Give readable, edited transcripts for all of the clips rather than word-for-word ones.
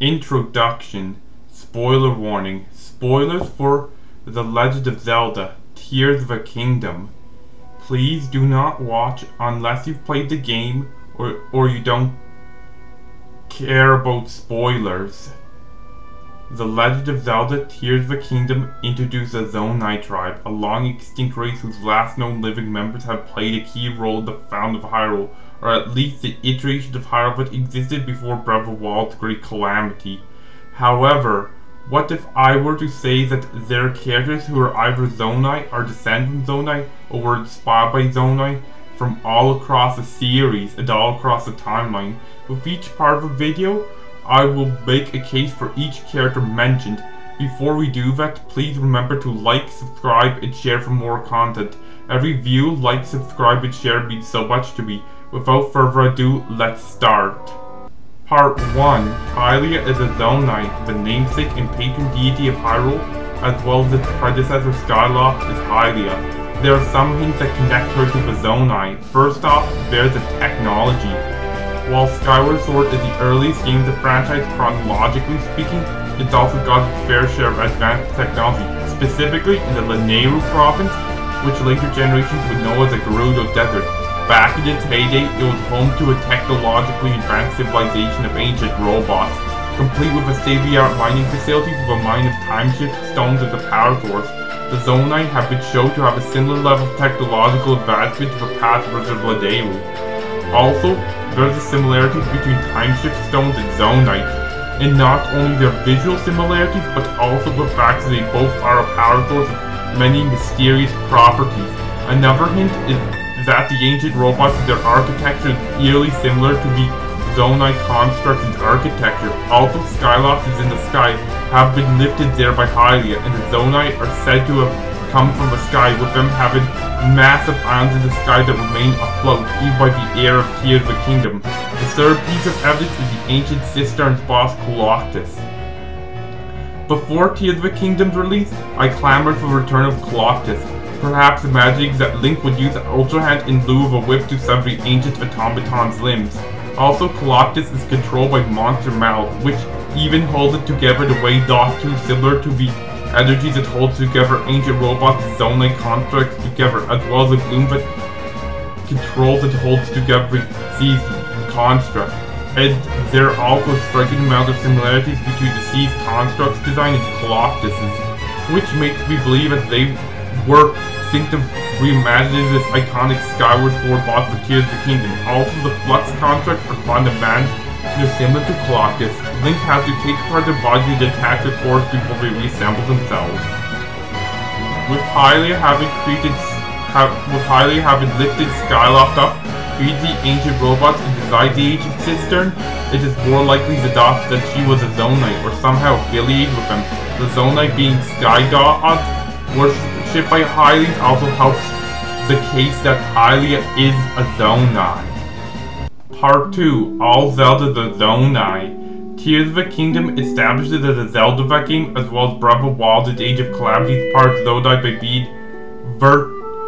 Introduction. Spoiler warning. Spoilers for The Legend of Zelda, Tears of the Kingdom. Please do not watch unless you've played the game or you don't care about spoilers. The Legend of Zelda, Tears of the Kingdom introduced the Zonai tribe, a long-extinct race whose last known living members have played a key role in the founding of Hyrule, or at least the iteration of Hyrule that existed before Breath of the Wild's great calamity. However, what if I were to say that there are characters who are either Zonai, or descended from Zonai, or were inspired by Zonai, from all across the series and all across the timeline? With each part of the video, I will make a case for each character mentioned. Before we do that, please remember to like, subscribe, and share for more content. Every view, like, subscribe, and share means so much to me. Without further ado, let's start. Part 1. Hylia Is A Zonai, the namesake and patron deity of Hyrule, as well as its predecessor Skyloft is Hylia. There are some hints that connect her to the Zonai. First off, there's the technology. While Skyward Sword is the earliest game of the franchise chronologically speaking, it's also got its fair share of advanced technology, specifically in the Lanayru province, which later generations would know as the Gerudo Desert. Back in its heyday, it was home to a technologically advanced civilization of ancient robots, complete with a state-of-the-art mining facility with a mine of time-shift stones as a power source. The Zonai have been shown to have a similar level of technological advancement to the past version of Lanayru. Also, there's a similarity between time-shift stones and Zonite, and not only their visual similarities, but also the fact that they both are a power source of many mysterious properties. Another hint is that the ancient robots and their architecture is eerily similar to the Zonai constructs and architecture. Also, Skyloft is in the sky, have been lifted there by Hylia, and the Zonai are said to have come from the sky, with them having massive islands in the sky that remain afloat, even by the air of Tears of the Kingdom. The third piece of evidence is the ancient cisterns boss Colossus. Before Tears of the Kingdom's release, I clamored for the return of Colossus, perhaps imagining that Link would use the Ultra Hand in lieu of a whip to sever the ancient automaton's limbs. Also, Colossus is controlled by Monster Mouth, which even holds it together the way Dot 2, similar to the energies that holds together ancient robots and Zonai constructs together, as well as the gloom that controls and holds together these constructs. And there are also a striking amount of similarities between the Sea's constructs design and Colossus's, which makes me believe that they were thinking of reimagining this iconic Skyward Sword boss for Tears of the Kingdom. Also, the Flux constructs are fond of man. They're similar to Colossus. Link has to take apart their body to detach their cores before they reassemble themselves. With Hylia having lifted Skyloft up, freed the ancient robots, and designed the ancient cistern, it is more likely that she was a Zonai, or somehow affiliated with them. The Zonai being sky gods, worshipped by Hylia, also helps the case that Hylia is a Zonai. Part 2. All Zeldas Are Zonai. Tears of the Kingdom establishes as a Zelda game, as well as Breath of the Wild and Age of Calamity part Zonai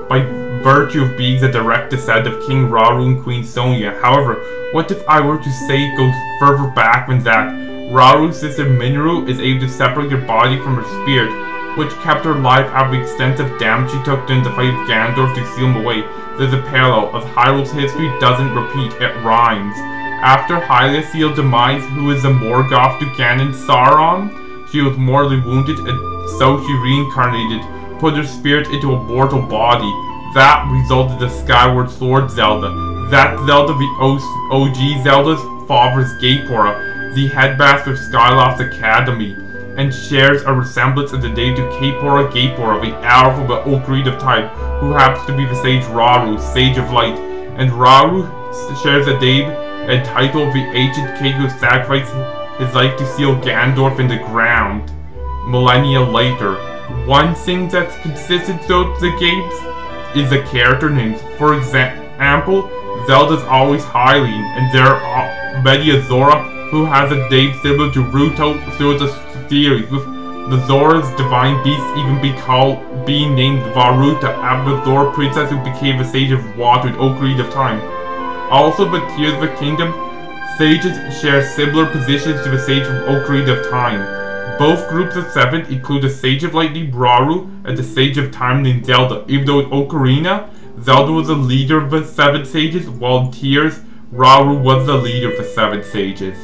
by virtue of being the direct descendant of King Rauru and Queen Sonia. However, what if I were to say it goes further back than that? Rauru's sister Minoru is able to separate her body from her spirit, which kept her alive after the extensive damage she took during the fight of Ganondorf to seal him away. There's a parallel, as Hyrule's history doesn't repeat, it rhymes. After Hylia's sealed demise, who is the Morgoth to Ganon Sauron, she was mortally wounded, and so she reincarnated, put her spirit into a mortal body. That resulted in the Skyward Sword Zelda. That Zelda, the OG Zelda's father's Gapora, the headmaster of Skyloft's Academy, and shares a resemblance in the name to Kapora Gapora, the hour from the Ocarina of Time, who happens to be the sage Rauru, Sage of Light. And Rauru shares a name and title of the ancient king who sacrificed his life to seal Ganondorf in the ground. Millennia later. One thing that's consistent throughout the games is the character names. For example, Zelda's always Hylian, and there are many a Zora who has a name similar to Ruto throughout the series, with the Zora's divine beasts even being named Varuta after the Zora princess who became the Sage of Water in Ocarina of Time. Also, the Tears of the Kingdom sages share similar positions to the Sage from Ocarina of Time. Both groups of 7 include the Sage of Lightning, Rauru, and the Sage of Time named Zelda. Even though in Ocarina, Zelda was the leader of the 7 sages, while in Tears, Rauru was the leader of the 7 sages.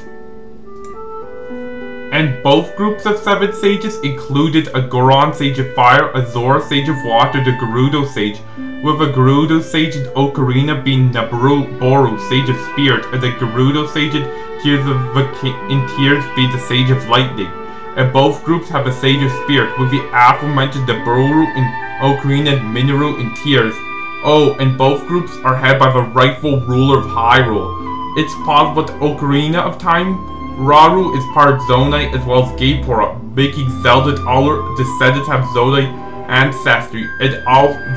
And both groups of 7 sages included a Goron Sage of Fire, a Zora Sage of Water, the Gerudo Sage, with a Gerudo Sage in Ocarina being Boru, Sage of Spirit, and the Gerudo Sage in Tears being the Sage of Lightning. And both groups have a Sage of Spirit, with the aforementioned the Boru in Ocarina and Minoru in Tears. Oh, and both groups are headed by the rightful ruler of Hyrule. It's possible that Ocarina of Time, Rauru is part of Zonai as well as Gapora, making Zelda and all her descendants have Zonai ancestry. And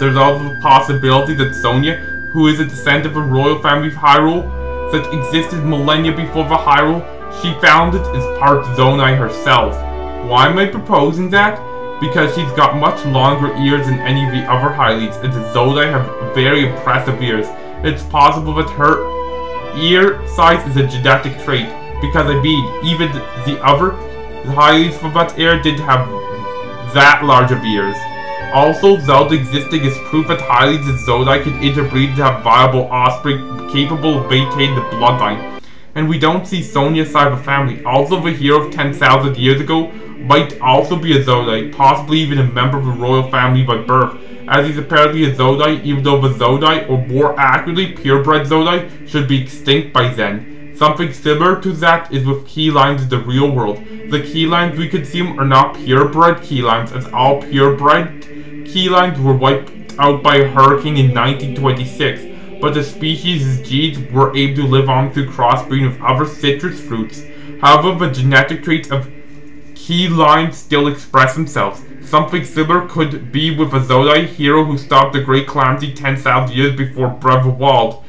there's also the possibility that Sonia, who is a descendant of a royal family of Hyrule that existed millennia before the Hyrule she founded, is part of Zonai herself. Why am I proposing that? Because she's got much longer ears than any of the other Hylians, and the Zonai have very impressive ears. It's possible that her ear size is a genetic trait. Because I mean, even the Hylians from that era didn't have that large of ears. Also, Zelda existing is proof that Hylians and Zonai can interbreed to have viable offspring capable of maintaining the bloodline. And we don't see Sonia's side of the family. Also, the hero of 10,000 years ago might also be a Zonai, possibly even a member of the royal family by birth, as he's apparently a Zonai, even though the Zonai, or more accurately, purebred Zonai, should be extinct by then. Something similar to that is with key lines in the real world. The key lines we consume are not purebred key lines, as all purebred key lines were wiped out by a hurricane in 1926, but the species' genes were able to live on through crossbreeding with other citrus fruits. However, the genetic traits of key lines still express themselves. Something similar could be with a Zonai hero who stopped the Great Calamity 10,000 years before Breath of the Wild,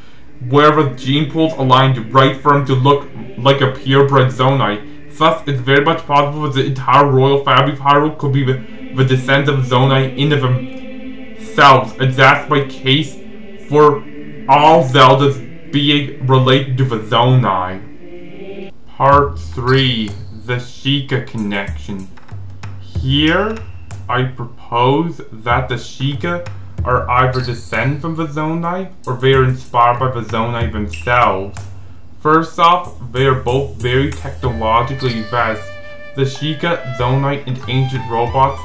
where the gene pools aligned right for him to look like a purebred Zonai. Thus, it's very much possible that the entire royal family of Hyrule could be the descendants of Zonai into themselves, and that's my case for all Zeldas being related to the Zonai. Part 3. The Sheikah Connection. Here, I propose that the Sheikah are either descend from the Zonai, or they are inspired by the Zonai themselves. First off, they are both very technologically advanced. The Sheikah, Zonai, and ancient robots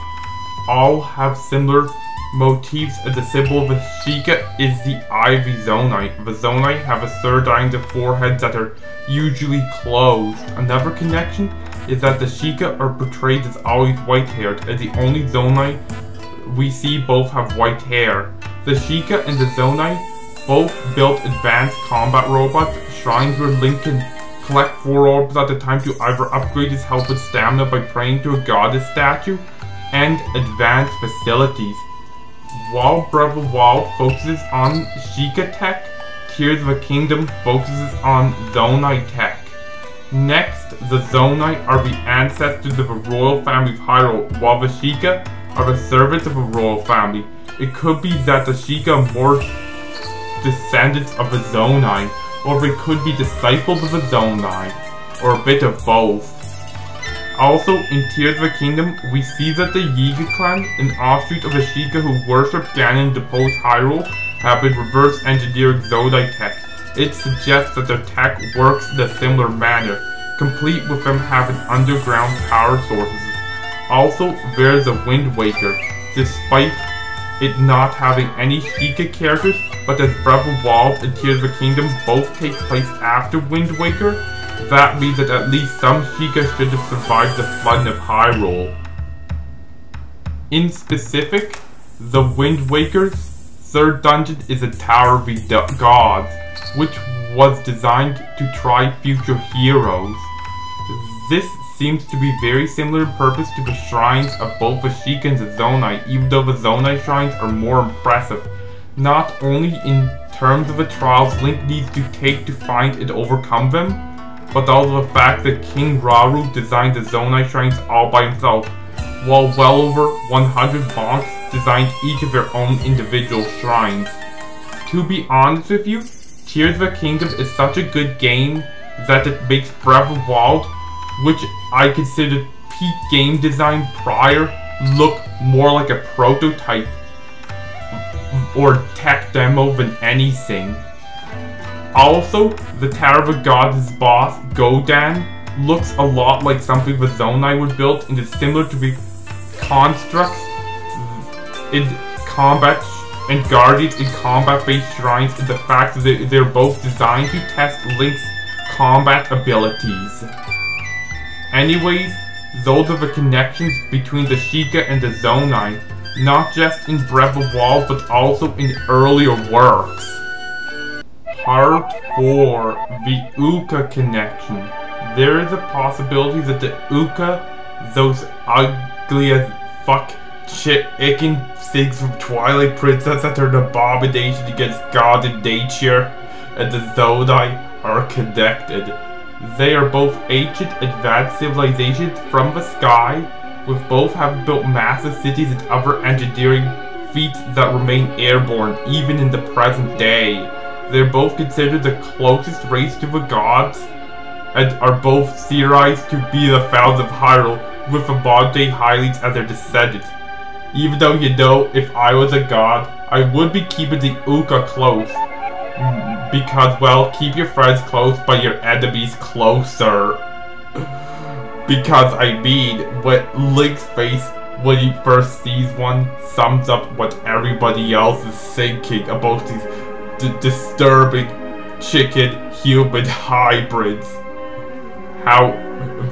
all have similar motifs, and the symbol of the Sheikah is the eye of the Zonai. The Zonai have a third eye and the foreheads that are usually closed. Another connection is that the Sheikah are portrayed as always white-haired, and the only Zonai we see both have white hair. The Sheikah and the Zonai both built advanced combat robots, shrines where Link can collect 4 orbs at a time to either upgrade his health and stamina by praying to a goddess statue, and advanced facilities. While Breath of the Wild focuses on Sheikah tech, Tears of the Kingdom focuses on Zonai tech. Next, the Zonai are the ancestors of a royal family of Hyrule, while the Sheikah are the servants of a royal family. It could be that the Sheikah are more descendants of the Zonai, or they could be disciples of the Zonai, or a bit of both. Also, in Tears of the Kingdom, we see that the Yiga clan, an offshoot of the Sheikah who worship Ganon and deposed Hyrule, have been reverse engineering Zonai tech. It suggests that their tech works in a similar manner, complete with them having underground power sources. Also, there's a Wind Waker, despite it not having any Sheikah characters, but as Breath of the Wild and Tears of the Kingdom both take place after Wind Waker, that means that at least some Sheikah should have survived the flooding of Hyrule. In specific, the Wind Waker's third dungeon is a Tower of the Gods, which was designed to try future heroes. This seems to be very similar in purpose to the shrines of both the Sheikah and the Zonai, even though the Zonai shrines are more impressive, not only in terms of the trials Link needs to take to find and overcome them, but also the fact that King Rauru designed the Zonai shrines all by himself, while well over 100 monks designed each of their own individual shrines. To be honest with you, Tears of the Kingdom is such a good game that it makes Breath of the Wild, which I consider peak game design prior, look more like a prototype or tech demo than anything. Also, the Tower of the Gods' boss, Godan, looks a lot like something the Zonai would build, and is similar to the constructs in combat and guardians in combat-based shrines, and the fact that they're both designed to test Link's combat abilities. Anyways, those are the connections between the Sheikah and the Zonai, not just in Breath of the Wild, but also in earlier works. Part 4. The Oocca Connection. There is a possibility that the Oocca, those ugly as fuck chicken things from Twilight Princess that are an abomination against God and nature, and the Zonai are connected. They are both ancient advanced civilizations from the sky, with both having built massive cities and other engineering feats that remain airborne even in the present day. They are both considered the closest race to the gods, and are both theorized to be the founders of Hyrule, with the modern-day Hylians as their descendants. Even though, you know, if I was a god, I would be keeping the Oocca close. Because, well, keep your friends close, but your enemies closer. Because, I mean, what Link's face when he first sees one sums up what everybody else is thinking about these disturbing chicken-human hybrids. How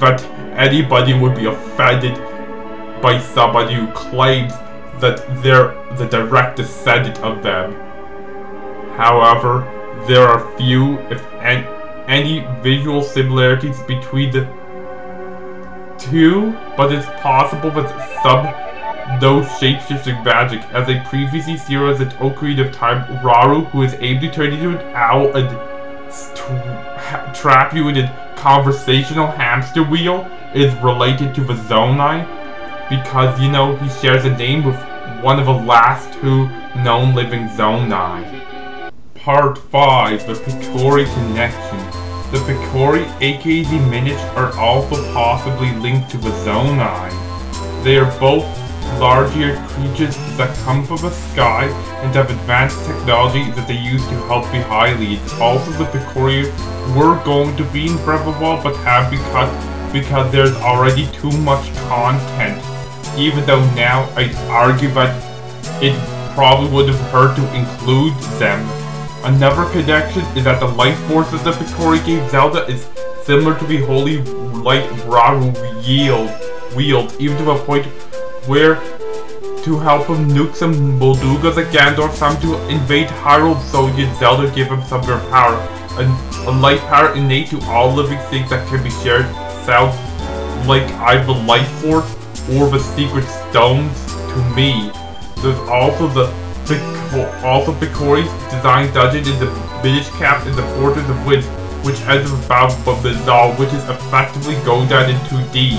that anybody would be offended by somebody who claims that they're the direct descendant of them. However, there are few, if any, visual similarities between the two, but it's possible that some no shape-shifting magic, as they previously theorized that Ocarina of Time, Rauru, who is able to turn into an owl and trap you in a conversational hamster wheel, is related to the Zonai, because, you know, he shares a name with one of the last two known living Zonai. Part 5. The Picori Connection. The Picori, aka the Minish, are also possibly linked to the Zonai. They are both larger creatures that come from the sky and have advanced technology that they use to help the Hylians. Also, the Picori were going to be in Breath of the Wild, but have been cut because there's already too much content. Even though now I'd argue that it probably would have hurt to include them. Another connection is that the life force that the Picori gave Zelda is similar to the holy light Rauru wields, even to a point where to help him nuke some Moldugas at Gandorf, some to invade Hyrule, so did Zelda give him some of their power. A light power innate to all living things that can be shared sounds like either the life force or the secret stones to me. There's also Picori's design dungeon in the Minish Cap in the Fortress of Winds, which ends with Battle Bazaar, which is effectively Godan in 2D,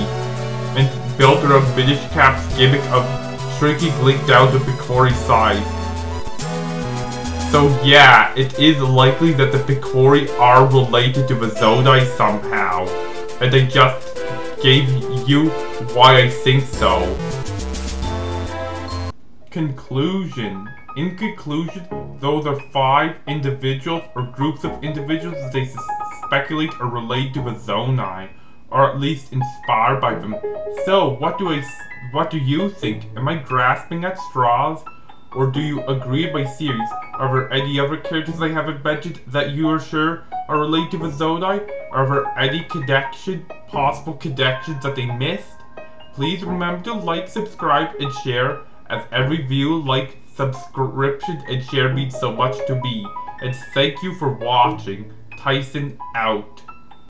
and built around Minish Cap's gimmick of shrinking Link down to Picori's size. So yeah, it is likely that the Picori are related to the Zonai somehow, and I just gave you why I think so. Conclusion. In conclusion, those are 5 individuals or groups of individuals that they speculate are related to the Zonai, or at least inspired by them. So, what do you think? Am I grasping at straws? Or do you agree with my theories? Are there any other characters I haven't mentioned that you are sure are related to the Zonai? Are there any possible connections that they missed? Please remember to like, subscribe, and share, as every view, like, subscription, and share means so much to me. And thank you for watching. Tyson out.